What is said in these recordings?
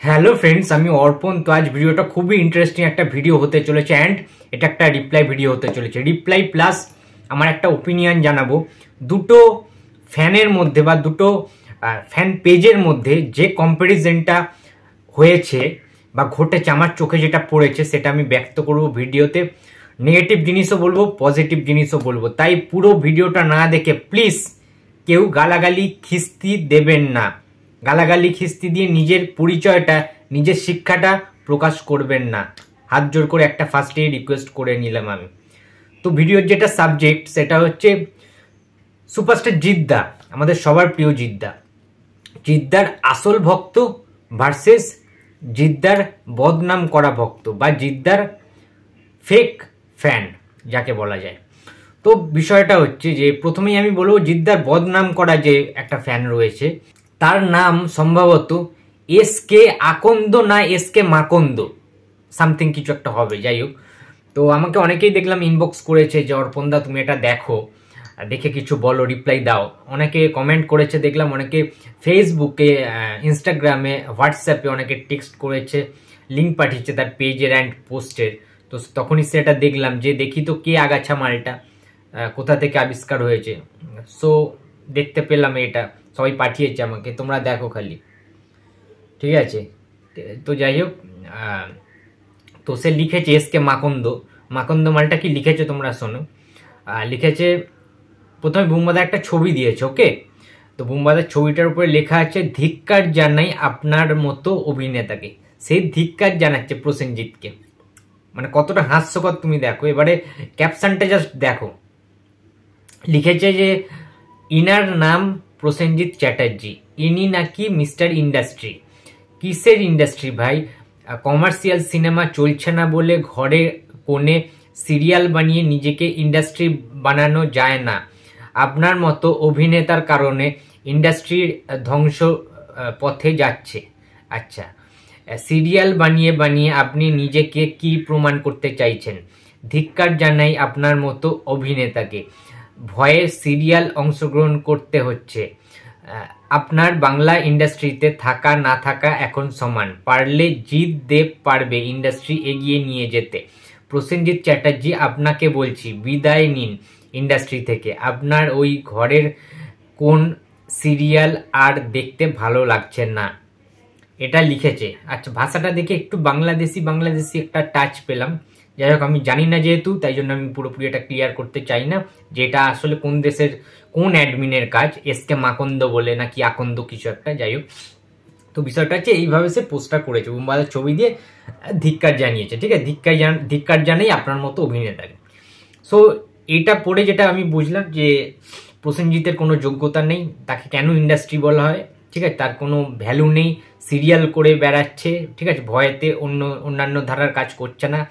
Hello friends, আমি অর্পণ। তো আজ ভিডিওটা খুবই ইন্টারেস্টিং একটা ভিডিও হতে চলেছে অ্যান্ড এটা একটা রিপ্লাই ভিডিও হতে চলেছে। রিপ্লাই প্লাস আমার একটা ওপিনিয়ন জানাবো দুটো ফ্যানের মধ্যে বা দুটো ফ্যান পেজের মধ্যে যে কম্প্যারিজনটা হয়েছে বা ঘটেছে, আমার চোখে যেটা পড়েছে সেটা আমি ব্যক্ত করব ভিডিওতে। নেগেটিভ জিনিসও বলবো, পজিটিভ জিনিসও বলবো, তাই পুরো ভিডিওটা না দেখে প্লিজ কেউ গালাগালি খিস্তি দেবেন না। গালাগালি খিস্তি দিয়ে নিজের পরিচয়টা, নিজের শিক্ষাটা প্রকাশ করবেন না। হাত জোর করে একটা ফার্স্টে রিকোয়েস্ট করে নিলাম আমি। তো ভিডিওর যেটা সাবজেক্ট সেটা হচ্ছে সুপারস্টার জিদ্দা, আমাদের সবার প্রিয় জিদ্দা। জিদ্দার আসল ভক্ত ভার্সেস জিদ্দার বদনাম করা ভক্ত বা জিদ্দার ফেক ফ্যান যাকে বলা যায়। তো বিষয়টা হচ্ছে যে প্রথমেই আমি বলবো জিদ্দার বদনাম করা যে একটা ফ্যান রয়েছে তার নাম সম্ভবত এস কে আকন্দ না এস কে মাকন্দ, সামথিং কিছু একটা হবে, যাই হোক। তো আমাকে অনেকেই দেখলাম ইনবক্স করেছে যে অর্পণদা তুমি এটা দেখো, দেখে কিছু বলো, রিপ্লাই দাও। অনেকে কমেন্ট করেছে দেখলাম, অনেকে ফেসবুকে, ইনস্টাগ্রামে, হোয়াটসঅ্যাপে অনেকে টেক্সট করেছে, লিঙ্ক পাঠিয়েছে তার পেজের অ্যান্ড পোস্টের। তো তখনই সেটা দেখলাম যে দেখি তো কে আগাছা মালটা, কোথা থেকে আবিষ্কার হয়েছে। সো দেখতে পেলাম এটা, সবাই পাঠিয়েছে আমাকে, তোমরা দেখো খালি, ঠিক আছে। তো যাই হোক, তো সে লিখেছে এস কে মাকন্দ। মাকন্দ মালটা কি লিখেছে তোমরা শোনো। লিখেছে প্রথমে বুম্বাদা একটা ছবি দিয়েছে, ওকে। তো বুম্বাদার ছবিটার উপরে লেখা আছে ধিক্কার জানাই আপনার মতো অভিনেতাকে। সেই ধিক্কার জানাচ্ছে প্রসেনজিৎকে, মানে কতটা হাস্যকর তুমি দেখো। এবারে ক্যাপশনটা জাস্ট দেখো, লিখেছে যে ইনার নাম প্রসেনজিৎ চ্যাটার্জি, ইনি নাকি মিস্টার ইন্ডাস্ট্রি। কিসের ইন্ডাস্ট্রি ভাই? কমার্শিয়াল সিনেমা চলছে না বলে ঘরে কোণে সিরিয়াল বানিয়ে নিজেকে ইন্ডাস্ট্রি বানানো যায় না। আপনার মতো অভিনেতার কারণে ইন্ডাস্ট্রির ধ্বংস পথে যাচ্ছে। আচ্ছা, সিরিয়াল বানিয়ে বানিয়ে আপনি নিজেকে কি প্রমাণ করতে চাইছেন? ধিক্কার জানাই আপনার মতো অভিনেতাকে, ভয়ে সিরিয়াল অংশগ্রহণ করতে হচ্ছে। আপনার বাংলা ইন্ডাস্ট্রিতে থাকা না থাকা এখন সমান, পারলে জিৎ দেব পারবে ইন্ডাস্ট্রি এগিয়ে নিয়ে যেতে। প্রসেনজিৎ চ্যাটার্জি আপনাকে বলছি, বিদায় নিন ইন্ডাস্ট্রি থেকে। আপনার ওই ঘরের কোন সিরিয়াল আর দেখতে ভালো লাগছে না, এটা লিখেছে। আচ্ছা, ভাষাটা দেখে একটু বাংলাদেশি বাংলাদেশি একটা টাচ পেলাম। যাই হোক, আমি জানি না যেহেতু, তাই জন্য আমি পুরোপুরি এটা ক্লিয়ার করতে চাই না যে এটা আসলে কোন দেশের কোন অ্যাডমিনের কাজ, এস কে মাকন্দ বলে নাকি আকন্দ কিছু একটা, যাই হোক। তো বিষয়টা হচ্ছে এইভাবে সে পোস্টটা করেছে, বুম্বাদার ছবি দিয়ে ধিক্কার জানিয়েছে, ঠিক আছে। ধিক্কার জানাই আপনার মতো অভিনেতাকে। সো এটা পড়ে যেটা আমি বুঝলাম যে প্রসেনজিতের কোনো যোগ্যতা নেই, তাকে কেন ইন্ডাস্ট্রি বলা হয়, ঠিক আছে, তার কোনো ভ্যালু নেই, সিরিয়াল করে বেড়াচ্ছে, ঠিক আছে, ভয়েতে অন্যান্য ধারার কাজ করছে না,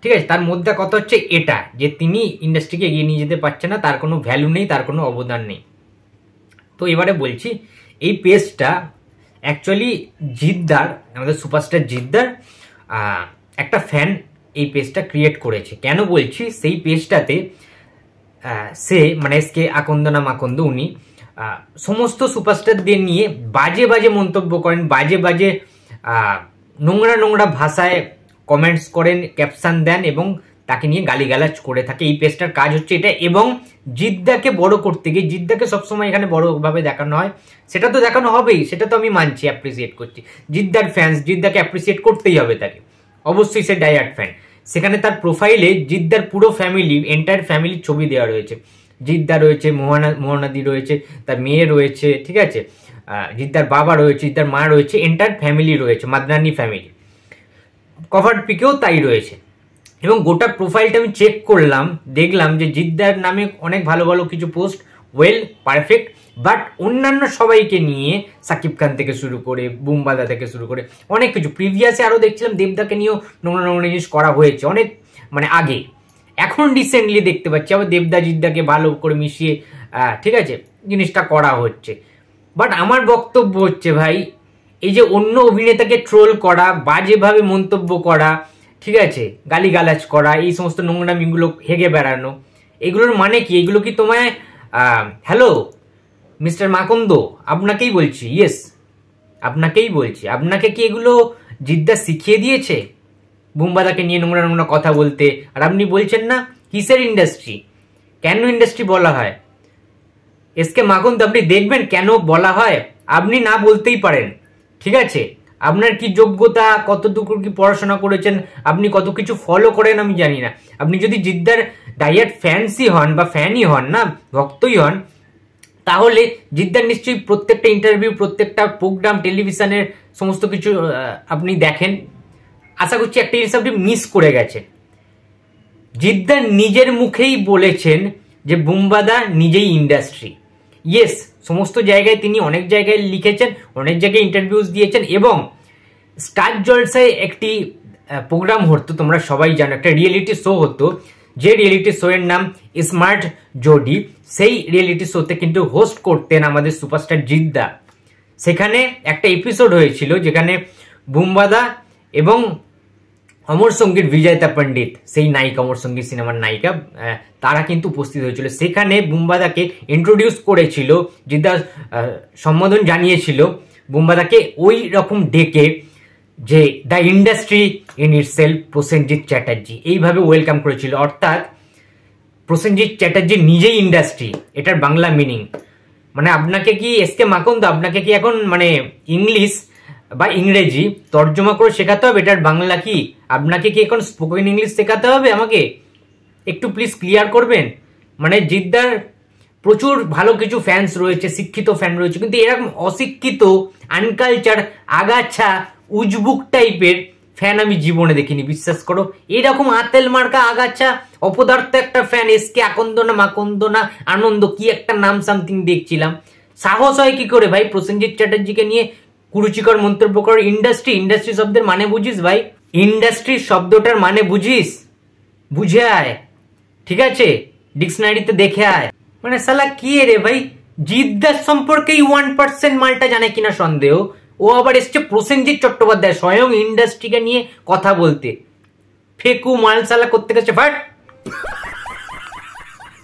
ঠিক আছে। তার মধ্যে কথা হচ্ছে এটা যে তিনি ইন্ডাস্ট্রিকে এগিয়ে নিয়ে যেতে পারছে না, তার কোনো ভ্যালু নেই, তার কোনো অবদান নেই। তো এবারে বলছি এই পেজটা অ্যাকচুয়ালি জিদ্দার, আমাদের সুপারস্টার জিদ্দার একটা ফ্যান এই পেজটা ক্রিয়েট করেছে। কেন বলছি, সেই পেজটাতে সে মানে এসকে আকন্দ না মাকন্দ, উনি সমস্ত সুপারস্টারদের নিয়ে বাজে বাজে মন্তব্য করেন, বাজে বাজে নোংরা নোংরা ভাষায় কমেন্টস করেন, ক্যাপশন দেন এবং তাকে নিয়ে গালিগালাজ করে থাকে। এই পেজটার কাজ হচ্ছে এটা। এবং জিদ্দাকে বড় করতে গিয়ে, জিদ্দাকে সবসময় এখানে বড়ভাবে দেখানো হয়, সেটা তো দেখানো হবেই, সেটা তো আমি মানছি, অ্যাপ্রিসিয়েট করছি। জিদ্দার ফ্যান্স, জিদ্দাকে অ্যাপ্রিসিয়েট করতেই হবে তাকে, অবশ্যই সে ডাইহার্ড ফ্যান। সেখানে তার প্রোফাইলে জিদ্দার পুরো ফ্যামিলি, এন্টায়ার ফ্যামিলির ছবি দেওয়া রয়েছে। জিদ্দা রয়েছে, মোহনাদি রয়েছে, তার মেয়ে রয়েছে, ঠিক আছে, জিদ্দার বাবা রয়েছে, জিদ্দার মা রয়েছে, এন্টায়ার ফ্যামিলি রয়েছে, মাদনানি ফ্যামিলি। কভার পিকেও তাই রয়েছে। এবং গোটা প্রোফাইলটা আমি চেক করলাম, দেখলাম যে জিদ্দার নামে অনেক ভালো ভালো কিছু পোস্ট, ওয়েল পারফেক্ট, বাট অন্যান্য সবাইকে নিয়ে, সাকিব খান থেকে শুরু করে, বুম্বাদা থেকে শুরু করে অনেক কিছু, প্রিভিয়াসে আরও দেখছিলাম দেবদাকে নিয়েও নোংরা নোংরা জিনিস করা হয়েছে অনেক, মানে আগে। এখন রিসেন্টলি দেখতে পাচ্ছি আবার দেবদা জিদ্দাকে ভালো করে মিশিয়ে, ঠিক আছে, জিনিসটা করা হচ্ছে। বাট আমার বক্তব্য হচ্ছে ভাই, এই যে অন্য অভিনেতাকে ট্রোল করা, বাজেভাবে মন্তব্য করা, ঠিক আছে, গালিগালাজ করা, এই সমস্ত নোংরামিগুলো হেগে বেড়ানো, এগুলোর মানে কি? এগুলো কি তোমায়, হ্যালো মিস্টার মাকন্দ, আপনাকেই বলছি, ইয়েস, আপনাকেই বলছি, আপনাকে কি এগুলো জিদ্দা শিখিয়ে দিয়েছে বুম্বাদাকে নিয়ে নোংরা নোংরা কথা বলতে? আর আপনি বলছেন না কিসের ইন্ডাস্ট্রি, কেন ইন্ডাস্ট্রি বলা হয়? এসকে মাকুন্দ আপনি দেখবেন কেন বলা হয়, আপনি না বলতেই পারেন, ঠিক আছে? আপনার কি যোগ্যতা, কতটুকু কি পড়াশোনা করেছেন, আপনি কত কিছু ফলো করেন আমি জানি না। আপনি যদি জিদ্দার ডাইয়ার ফ্যান্সই হন বা ফ্যানই হন না, ভক্তই হন, তাহলে জিদ্দার নিশ্চয়ই প্রত্যেকটা ইন্টারভিউ, প্রত্যেকটা প্রোগ্রাম, টেলিভিশনের সমস্ত কিছু আপনি দেখেন। আশা করছি একটা জিনিস আপনি মিস করে গেছেন। জিদ্দার নিজের মুখেই বলেছেন যে বুম্বাদা নিজেই ইন্ডাস্ট্রি। ইয়েস, সমস্ত জায়গায় তিনি অনেক জায়গায় লিখেছেন, অনেক জায়গায় ইন্টারভিউজ দিয়েছেন, এবং স্টার জলসায় একটি প্রোগ্রাম হতো, তোমরা সবাই জানো, একটা রিয়েলিটি শো হতো, যে রিয়েলিটি শো এর নাম স্মার্ট জোডি। সেই রিয়েলিটি শোতে কিন্তু হোস্ট করতেন আমাদের সুপারস্টার জিদ্দা। সেখানে একটা এপিসোড হয়েছিল যেখানে বুম্বাদা এবং অমর সঙ্গীর বিজয়তা পণ্ডিত, সেই নায়িকা, অমর সঙ্গীত সিনেমার নায়িকা, তারা কিন্তু উপস্থিত হয়েছিল। সেখানে বুম্বাদাকে ইন্ট্রোডিউস করেছিল, জিদ্দা সম্বোধন জানিয়েছিল বুম্বাদাকে ওই রকম ডেকে যে the industry in itself Prosenjit Chatterjee, এইভাবে ওয়েলকাম করেছিল। অর্থাৎ প্রসেনজিৎ চ্যাটার্জি নিজেই ইন্ডাস্ট্রি, এটার বাংলা মিনিং। মানে আপনাকে কি এসকে মাকুন্দ, আপনাকে কি এখন মানে ইংলিশ বা ইংরেজি তর্জমা করে শেখাতে হবে? এটার বাংলা কি? আপনাকে কি এখন স্পোকেন ইংলিশ শেখাতে হবে আমাকে? একটু প্লিজ ক্লিয়ার করবেন। মানে জিদ্দার প্রচুর ভালো কিছু ফ্যান্স রয়েছে, শিক্ষিত ফ্যান রয়েছে, কিন্তু এরকম অশিক্ষিত, আনকালচার, আগাছা, উজবুক টাইপের ফ্যান আমি জীবনে দেখিনি, বিশ্বাস করো। এরকম আতেল মার্কা, আগাছা, অপদার্থ একটা ফ্যান, এসকে আকন্দ না মাকন্দ না আনন্দ, কি একটা নাম সামথিং দেখছিলাম। সাহস হয় কি করে ভাই প্রসেনজিৎ চ্যাটার্জিকে নিয়ে কুরুচিকর মন্তব্য করার? ইন্ডাস্ট্রি, ইন্ডাস্ট্রি শব্দের মানে বুঝিস ভাই? ইন্ডাস্ট্রি শব্দটার মানে বুঝিস? বুঝে আয়, ঠিক আছে? ডিকশনারিতে দেখে আয়। মানে শালা কি রে ভাই, জিদ্দার সম্পর্কেই 1% মালটা জানে কিনা সন্দেহ। ও আবার এসছে প্রসেনজিৎ চট্টোপাধ্যায় স্বয়ং ইন্ডাস্ট্রিকে নিয়ে কথা বলতে। ফেকু মালসালা করতে গেছে বাট।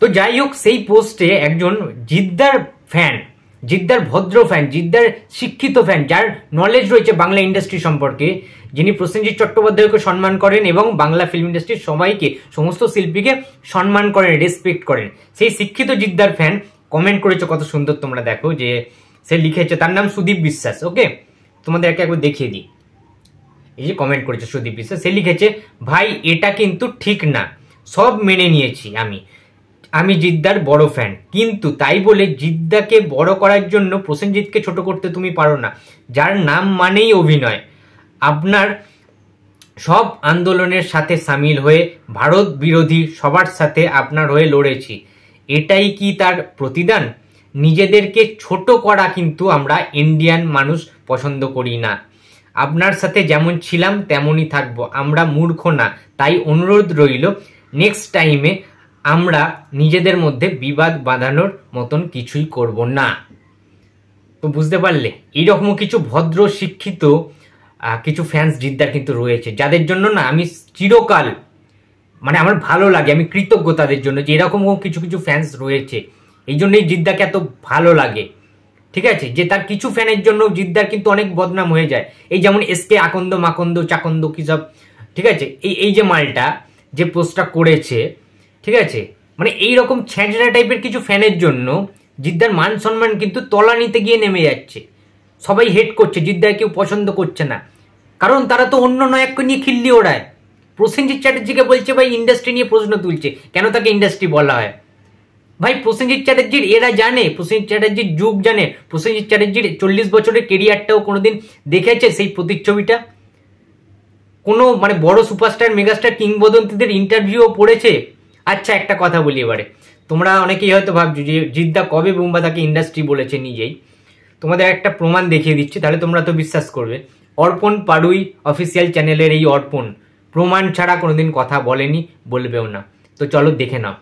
তো যাই হোক, সেই পোস্টে একজন জিদ্দার ফ্যান, জিদ্দার ভদ্র ফ্যান, জিদ্দার শিক্ষিত ফ্যান, যার নলেজ রয়েছে বাংলা ইন্ডাস্ট্রি সম্পর্কে, যিনি প্রসেনজিৎ চট্টোপাধ্যায়কে সম্মান করেন এবং বাংলা ফিল্ম ইন্ডাস্ট্রির সবাইকে, সমস্ত শিল্পীকে সম্মান করেন, রেসপেক্ট করেন, সেই শিক্ষিত জিদ্দার ফ্যান কমেন্ট করেছে, কত সুন্দর তোমরা দেখো। যে সে লিখেছে, তার নাম সুদীপ বিশ্বাস, ওকে, তোমাদেরকে একবার দেখিয়ে দিই। এই যে কমেন্ট করেছে সুদীপ বিশ্বাস, সে লিখেছে, ভাই এটা কিন্তু ঠিক না, সব মেনে নিয়েছি, আমি জিদ্দার বড় ফ্যান, কিন্তু তাই বলে জিদ্দাকে বড় করার জন্য প্রসেনজিৎকে ছোট করতে তুমি পারো না, যার নাম মানেই অভিনয়। আপনার সব আন্দোলনের সাথে সামিল হয়ে ভারত বিরোধী সবার সাথে আপনার হয়ে লড়েছি, এটাই কি তার প্রতিদান? নিজেদেরকে ছোট করা কিন্তু আমরা ইন্ডিয়ান মানুষ পছন্দ করি না। আপনার সাথে যেমন ছিলাম তেমনই থাকবো, আমরা মূর্খ না। তাই অনুরোধ রইল, নেক্সট টাইমে আমরা নিজেদের মধ্যে বিবাদ বাঁধানোর মতন কিছুই করব না। তো বুঝতে পারলে, এইরকমও কিছু ভদ্র শিক্ষিত কিছু ফ্যান্স জিদ্দার কিন্তু রয়েছে, যাদের জন্য না আমি চিরকাল, মানে আমার ভালো লাগে, আমি কৃতজ্ঞ তাদের জন্য যে এরকমও কিছু কিছু ফ্যান্স রয়েছে। এই জন্যই জিদ্দাকে এত ভালো লাগে, ঠিক আছে? যে তার কিছু ফ্যানের জন্য জিদ্দার কিন্তু অনেক বদনাম হয়ে যায়। এই যেমন এসকে আকন্দ মাকন্দ চাকন্দ কি সব, ঠিক আছে? এই যে মালটা যে পোস্টটা করেছে, ঠিক আছে, মানে এইরকম ছ্যাঁচড়া টাইপের কিছু ফ্যানের জন্য জিদ্দার মান সম্মান কিন্তু তলানিতে গিয়ে নেমে যাচ্ছে। সবাই হেট করছে, জিদ্দাকে কেউ পছন্দ করছে না, কারণ তারা তো অন্য নায়ককে নিয়ে খিল্লি ওড়ায়। প্রসেনজিৎ চ্যাটার্জিকে বলছে ভাই ইন্ডাস্ট্রি নিয়ে প্রশ্ন তুলছে, কেন তাকে ইন্ডাস্ট্রি বলা হয়? ভাই প্রসেনজিৎ চ্যাটার্জির এরা জানে, প্রসেনজিৎ চ্যাটার্জির যুগ জানে, প্রসেনজিৎ চ্যাটার্জির 40 বছরের কেরিয়ারটাও কোনোদিন দেখেছে সেই প্রতিচ্ছবিটা? কোনো মানে বড় সুপারস্টার, মেগাস্টার, কিংবদন্তিদের ইন্টারভিউও পড়েছে? আচ্ছা একটা কথা বলি এবারে, তোমরা অনেকেই হয়তো ভাবছো যে জিদ্দা কবে বুম্বাদাকে ইন্ডাস্ট্রি বলেছে নিজেই। তোমাদের একটা প্রমাণ দেখিয়ে দিচ্ছি, তাহলে তোমরা তো বিশ্বাস করবে। অর্পণ পাড়ুই অফিসিয়াল চ্যানেলের এই অর্পণ প্রমাণ ছাড়া কোনোদিন কথা বলেনি, বলবেও না। তো চলো দেখে নাও।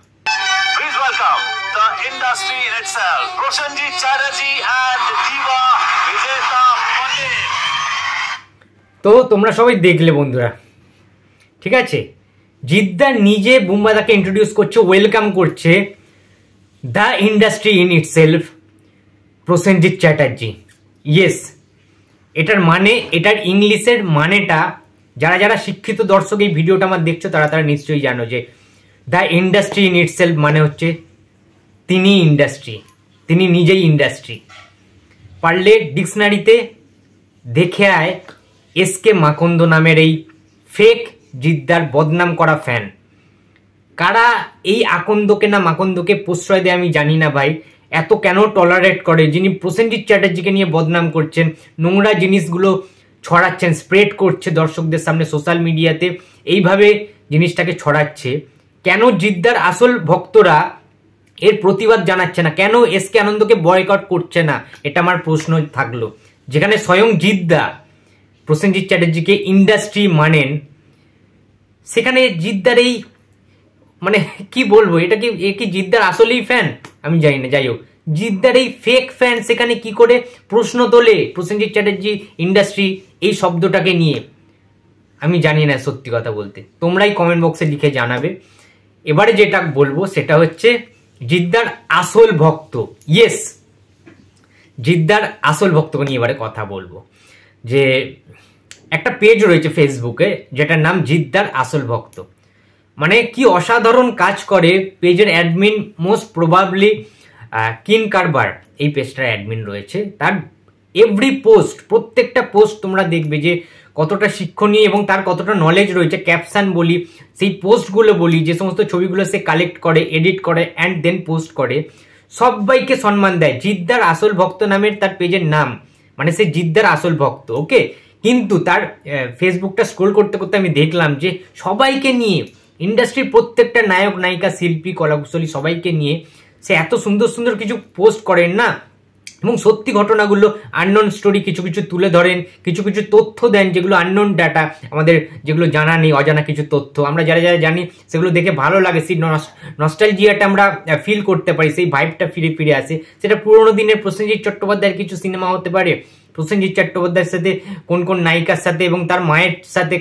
তো তোমরা সবাই দেখলে বন্ধুরা, ঠিক আছে? জিদ্দা নিজে বুম্বাদাকে ইন্ট্রোডিউস করছে, ওয়েলকাম করছে, the industry in itself Prosenjit Chatterjee. Yes, এটার মানে, এটার ইংলিশের মানেটা যারা যারা শিক্ষিত দর্শক এই ভিডিওটা আমার দেখছো তারা তারা নিশ্চয়ই জানো যে দ্য ইন্ডাস্ট্রি ইন ইটসেলফ মানে হচ্ছে তিনি ইন্ডাস্ট্রি, তিনি নিজেই ইন্ডাস্ট্রি। পারলে ডিকশনারিতে দেখে আয় এসকে মাকন্দ নামের এই ফেক জিদ্দার বদনাম করা ফ্যান। কারা এই আকন্দকে না মাকন্দকে প্রশ্রয় দেয় আমি জানি না ভাই, এত কেন টলারেট করে, যিনি প্রসেনজিৎ চ্যাটার্জিকে নিয়ে বদনাম করছেন, নোংরা জিনিসগুলো ছড়াচ্ছেন, স্প্রেড করছে দর্শকদের সামনে সোশ্যাল মিডিয়াতে, এইভাবে জিনিসটাকে ছড়াচ্ছে, কেন জিদ্দার আসল ভক্তরা এর প্রতিবাদ জানাচ্ছে না, কেন এসকে আনন্দকে বয়কট করছে না, এটা আমার প্রশ্ন থাকলো। যেখানে স্বয়ং জিদ্দা প্রসেনজিৎ চ্যাটার্জিকে ইন্ডাস্ট্রি মানেন, সেখানে জিদ্দার এই মানে কি বলবো, এটা কি এ কি জিদ্দার আসলেই ফ্যান আমি জানি না। যাই হোক, জিদ্দার এই ফেক ফ্যান সেখানে কি করে প্রশ্ন তোলে প্রসেনজিৎ চ্যাটার্জি ইন্ডাস্ট্রি এই শব্দটাকে নিয়ে, আমি জানি না সত্যি কথা বলতে। তোমরাই কমেন্ট বক্সে লিখে জানাবে। এবারে যেটা বলবো সেটা হচ্ছে জিদ্দার আসল ভক্ত, ইয়েস জিদ্দার আসল ভক্তকে নিয়ে এবারে কথা বলবো। যে একটা পেজ রয়েছে ফেসবুকে যেটার নাম জিদ্দার আসল ভক্ত, মানে কি অসাধারণ কাজ করে পেজের অ্যাডমিন, মোস্ট প্রবাবলি কিন কারবার এই পেজটার অ্যাডমিন রয়েছে। তার এভরি পোস্ট, প্রত্যেকটা পোস্ট তোমরা দেখবে যে কতটা শিক্ষণীয় এবং তার কতটা নলেজ রয়েছে। ক্যাপশন বলি, সেই পোস্টগুলো বলি, যে সমস্ত ছবিগুলো সে কালেক্ট করে, এডিট করে অ্যান্ড দেন পোস্ট করে, সবাইকে সম্মান দেয়। জিদ্দার আসল ভক্ত নামের তার পেজের নাম, মানে সে জিদ্দার আসল ভক্ত, ওকে। কিন্তু তার ফেসবুকটা স্ক্রোল করতে করতে আমি দেখলাম যে সবাইকে নিয়ে, ইন্ডাস্ট্রির প্রত্যেকটা নায়ক নায়িকা, শিল্পী, কলাকুশলী সবাইকে নিয়ে সে এত সুন্দর সুন্দর কিছু পোস্ট করেন না, এবং সত্যি ঘটনাগুলো আননোন স্টোরি কিছু কিছু তুলে ধরেন, কিছু কিছু তথ্য দেন যেগুলো আননোন ডাটা, আমাদের যেগুলো জানা নেই, অজানা কিছু তথ্য আমরা যারা যারা জানি সেগুলো দেখে ভালো লাগে, সেই নস্টালজিয়াটা আমরা ফিল করতে পারি, সেই ভাইবটা ফিরে ফিরে আসে। সেটা পুরোনো দিনের প্রসেনজিৎ চট্টোপাধ্যায়ের কিছু সিনেমা হতে পারে, প্রসেনজিৎ চট্টোপাধ্যায়ের সাথে কোন কোন নায়িকার সাথে এবং তার মায়ের সাথে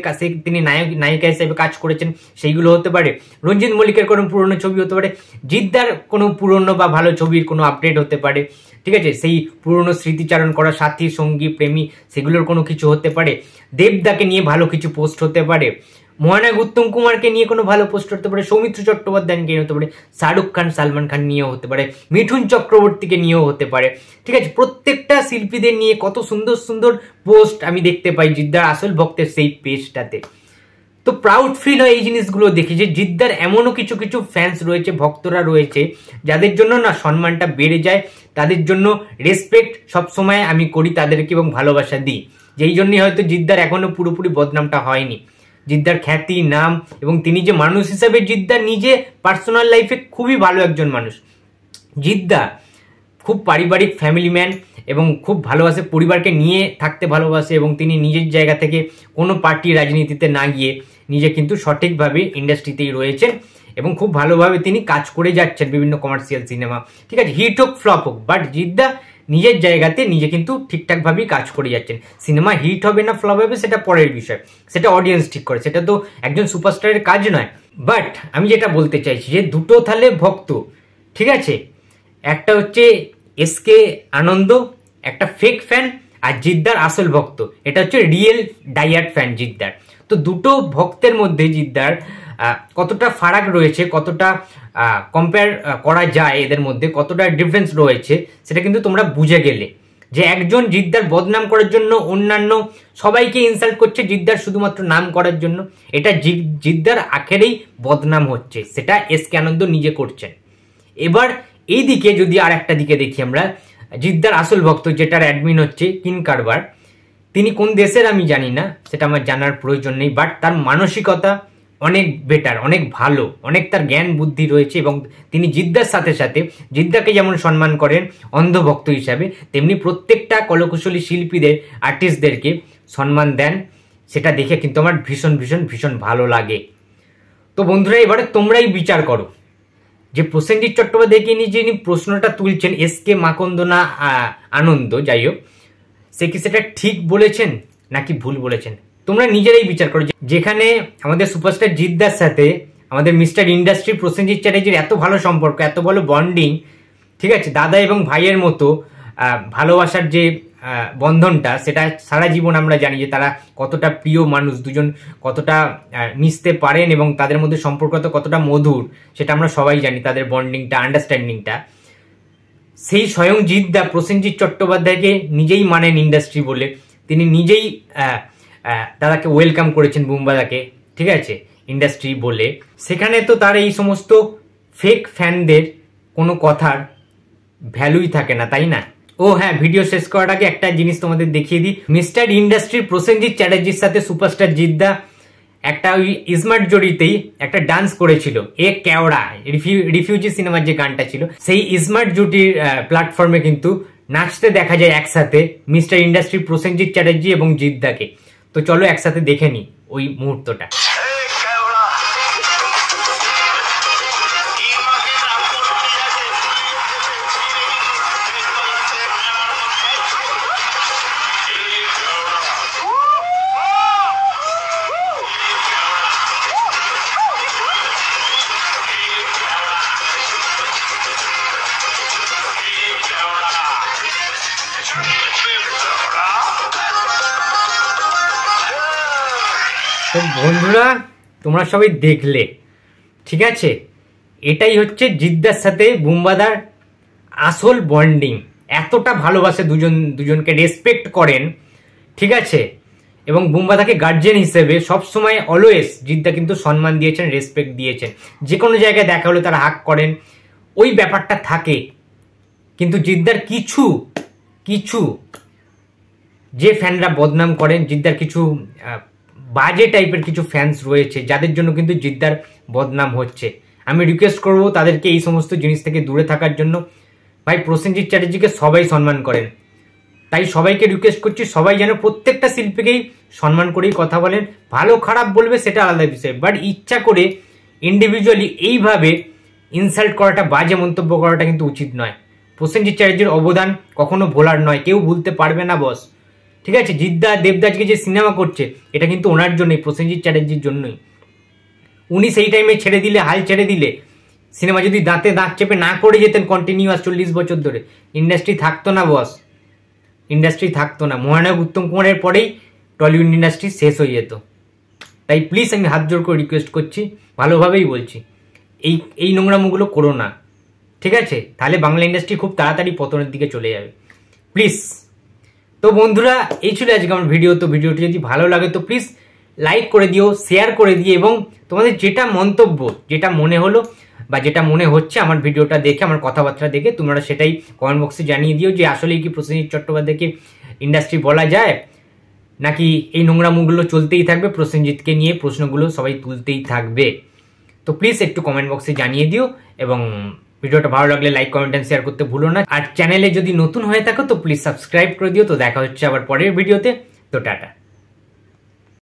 তিনি নায়িকা হিসেবে কাজ করেছেন সেইগুলো হতে পারে, রঞ্জিত মল্লিকের কোনো পুরনো ছবি হতে পারে, জিদ্দার কোনো পুরনো বা ভালো ছবির কোনো আপডেট হতে পারে, ঠিক আছে, সেই পুরনো স্মৃতিচারণ করা সাথী, সঙ্গী, প্রেমী সেগুলোর কোনো কিছু হতে পারে, দেবদাকে নিয়ে ভালো কিছু পোস্ট হতে পারে, মহানায়ক উত্তম কুমারকে নিয়ে কোনো ভালো পোস্ট হতে পারে, সৌমিত্র চট্টোপাধ্যায়কে নিয়ে হতে পারে, শাহরুখ খান, সালমান খান নিয়েও হতে পারে, মিঠুন চক্রবর্তীকে নিয়েও হতে পারে, ঠিক আছে। প্রত্যেকটা শিল্পীদের নিয়ে কত সুন্দর সুন্দর পোস্ট আমি দেখতে পাই জিদ্দার আসল ভক্তের সেই পেজটাতে। তো প্রাউড ফিল হয় এই জিনিসগুলো দেখি যে জিদ্দার এমনও কিছু কিছু ফ্যান্স রয়েছে, ভক্তরা রয়েছে যাদের জন্য না সম্মানটা বেড়ে যায়, তাদের জন্য রেসপেক্ট সবসময় আমি করি তাদেরকে এবং ভালোবাসা দিই। যেই জন্যই হয়তো জিদ্দার এখনো পুরোপুরি বদনামটা হয়নি। জিদ্দার খ্যাতি, নাম এবং তিনি যে মানুষ হিসাবে, জিদ্দার নিজে পার্সোনাল লাইফে খুবই ভালো একজন মানুষ। জিদ্দা খুব পারিবারিক ফ্যামিলি ম্যান এবং খুব ভালোবাসে, পরিবারকে নিয়ে থাকতে ভালোবাসে, এবং তিনি নিজের জায়গা থেকে কোনো পার্টি রাজনীতিতে না গিয়ে নিজে কিন্তু সঠিকভাবে ইন্ডাস্ট্রিতেই রয়েছেন এবং খুব ভালোভাবে তিনি কাজ করে যাচ্ছেন বিভিন্ন কমার্শিয়াল সিনেমা, ঠিক আছে, হিট হোক ফ্লপ হোক, বাট জিদ্দা নিজের জায়গাতে নিজে কিন্তু ঠিকঠাকভাবেই কাজ করে যাচ্ছেন। সিনেমা হিট হবে না ফ্লপ হবে সেটা পরের বিষয়, সেটা অডিয়েন্স ঠিক করে, সেটা তো একজন সুপারস্টারের কাজ নয়। বাট আমি যেটা বলতে চাইছি যে দুটো তাহলে ভক্ত, ঠিক আছে, একটা হচ্ছে এসকে আনন্দ, একটা ফেক ফ্যান, আর জিদ্দার আসল ভক্ত, এটা হচ্ছে রিয়েল ডাইয়ার্ড ফ্যান জিদ্দার। তো দুটো ভক্তের মধ্যে জিদ্দার কতটা ফারাক রয়েছে, কতটা কম্পেয়ার করা যায়, এদের মধ্যে কতটা ডিফারেন্স রয়েছে সেটা কিন্তু তোমরা বুঝে গেলে। যে একজন জিদ্দার বদনাম করার জন্য অন্যান্য সবাইকে ইনসাল্ট করছে, জিদ্দার শুধুমাত্র নাম করার জন্য, এটা জিদ্দার আখেরেই বদনাম হচ্ছে, সেটা এসকে আনন্দ নিজে করছেন। এবার এই দিকে যদি আর একটা দিকে দেখি আমরা, জিদ্দার আসল ভক্ত যেটার অ্যাডমিন হচ্ছে কিন কারবার, তিনি কোন দেশের আমি জানি না, সেটা আমার জানার প্রয়োজন নেই, বাট তার মানসিকতা অনেক বেটার, অনেক ভালো, অনেক তার জ্ঞান বুদ্ধি রয়েছে, এবং তিনি জিদ্দার সাথে সাথে জিদ্দাকে যেমন সম্মান করেন অন্ধভক্ত হিসাবে, তেমনি প্রত্যেকটা কলাকুশলী শিল্পীদের, আর্টিস্টদেরকে সম্মান দেন। সেটা দেখে কিন্তু আমার ভীষণ ভীষণ ভীষণ ভালো লাগে। তো বন্ধুরা, এবারে তোমরাই বিচার করো যে প্রসেনজিৎ চট্টোপাধ্যায়কে নিয়ে যিনি প্রশ্নটা তুলছেন, এসকে মাকন্দ না আনন্দ, যাই হোক, সে কি সেটা ঠিক বলেছেন নাকি ভুল বলেছেন, তোমরা নিজেরাই বিচার করো। যেখানে আমাদের সুপারস্টার জিদ্দার সাথে আমাদের মিস্টার ইন্ডাস্ট্রি প্রসেনজিৎ চ্যাটার্জির এত ভালো সম্পর্ক, এত ভালো বন্ডিং, ঠিক আছে, দাদা এবং ভাইয়ের মতো ভালোবাসার যে বন্ধনটা সেটা সারা জীবন আমরা জানি যে তারা কতটা প্রিয় মানুষ, দুজন কতটা মিশতে পারেন এবং তাদের মধ্যে সম্পর্কটা কতটা মধুর সেটা আমরা সবাই জানি, তাদের বন্ডিংটা, আন্ডারস্ট্যান্ডিংটা। সেই স্বয়ং জিদ্দা প্রসেনজিৎ চট্টোপাধ্যায়কে নিজেই মানেন ইন্ডাস্ট্রি বলে, তিনি নিজেই দাদাকে ওয়েলকাম করেছেন, বুম্বাদাকে, ঠিক আছে, ইন্ডাস্ট্রি বলে। সেখানে তো তার এই সমস্ত ফেক ফ্যানদের কোনো কথার ভ্যালুই থাকে না, তাই না? ও হ্যাঁ, ভিডিও শেষ করার আগে একটা জিনিস তোমাদের দেখিয়ে দিই। মিস্টার ইন্ডাস্ট্রির প্রসেনজিৎ চ্যাটার্জির সাথে সুপারস্টার জিদ্দা একটা ওই স্মার্ট জড়িতেই একটা ডান্স করেছিল, এ কেওড়া, রিফিউজি সিনেমার যে গানটা ছিল, সেই স্মার্ট জুটির প্ল্যাটফর্মে কিন্তু নাচতে দেখা যায় একসাথে মিস্টার ইন্ডাস্ট্রি প্রসেনজিৎ চ্যাটার্জি এবং জিদ্দাকে। তো চলো একসাথে দেখে নি ওই মুহূর্তটা। তো বন্ধুরা, তোমরা সবাই দেখলে, ঠিক আছে, এটাই হচ্ছে জিদ্দার সাথে বুম্বাদার আসল বন্ডিং। এতটা ভালোবাসে দুজনকে রেসপেক্ট করেন, ঠিক আছে, এবং বুম্বাদাকে গার্জিয়ান হিসেবে সবসময় অলওয়েজ জিদ্দা কিন্তু সম্মান দিয়েছেন, রেসপেক্ট দিয়েছেন। যে কোনো জায়গায় দেখা হলে তারা হাক করেন, ওই ব্যাপারটা থাকে। কিন্তু জিদ্দার কিছু যে ফ্যানরা বদনাম করেন, জিদ্দার কিছু বাজে টাইপের কিছু ফ্যান্স রয়েছে যাদের জন্য কিন্তু জিদ্দার বদনাম হচ্ছে। আমি রিকোয়েস্ট করব তাদেরকে এই সমস্ত জিনিস থেকে দূরে থাকার জন্য। ভাই, প্রসেনজিৎ চ্যাটার্জিকে সবাই সম্মান করেন, তাই সবাইকে রিকোয়েস্ট করছি সবাই যেন প্রত্যেকটা শিল্পীকেই সম্মান করেই কথা বলেন। ভালো খারাপ বলবে সেটা আলাদা বিষয়, বাট ইচ্ছা করে ইন্ডিভিজুয়ালি এইভাবে ইনসাল্ট করাটা, বাজে মন্তব্য করাটা কিন্তু উচিত নয়। প্রসেনজিৎ চ্যাটার্জির অবদান কখনো ভোলার নয়, কেউ ভুলতে পারবে না বস, ঠিক আছে। জিদ্দা দেবদাসকে যে সিনেমা করছে এটা কিন্তু ওনার জন্যই, প্রসেনজিৎ চ্যাটার্জির জন্যই। উনি সেই টাইমে ছেড়ে দিলে, হাল ছেড়ে দিলে, সিনেমা যদি দাঁতে দাঁত চেপে না করে যেতেন কন্টিনিউয়াস 40 বছর ধরে, ইন্ডাস্ট্রি থাকতো না বস, ইন্ডাস্ট্রি থাকতো না। মহানায়ক উত্তম কুমারের পরেই টলিউড ইন্ডাস্ট্রি শেষ হয়ে যেত। তাই প্লিজ আমি হাত জোর করে রিকোয়েস্ট করছি, ভালোভাবেই বলছি, এই নোংরামোগুলো করো না, ঠিক আছে, তাহলে বাংলা ইন্ডাস্ট্রি খুব তাড়াতাড়ি পতনের দিকে চলে যাবে, প্লিজ। তো বন্ধুরা, এই ছিল আজকে আমার ভিডিও। তো ভিডিওটি যদি ভালো লাগে তো প্লিজ লাইক করে দিও, শেয়ার করে দিও, এবং তোমাদের যেটা মন্তব্য, যেটা মনে হলো বা যেটা মনে হচ্ছে আমার ভিডিওটা দেখে, আমার কথাবার্তা দেখে, তোমরা সেটাই কমেন্ট বক্সে জানিয়ে দিও যে আসলেই কি প্রসেনজিৎ চট্টোপাধ্যায়কে ইন্ডাস্ট্রি বলা যায়, নাকি এই নোংরামোগুলো চলতেই থাকবে, প্রসেনজিৎকে নিয়ে প্রশ্নগুলো সবাই তুলতেই থাকবে। তো প্লিজ একটু কমেন্ট বক্সে জানিয়ে দিও, এবং ভিডিওটা ভালো লাগলে লাইক, কমেন্ট এন্ড শেয়ার করতে ভুলো না। আর চ্যানেলে যদি নতুন হয়ে থাকো তো প্লিজ সাবস্ক্রাইব করে দিও। তো দেখা হচ্ছে আবার পরের ভিডিওতে। তো টাটা।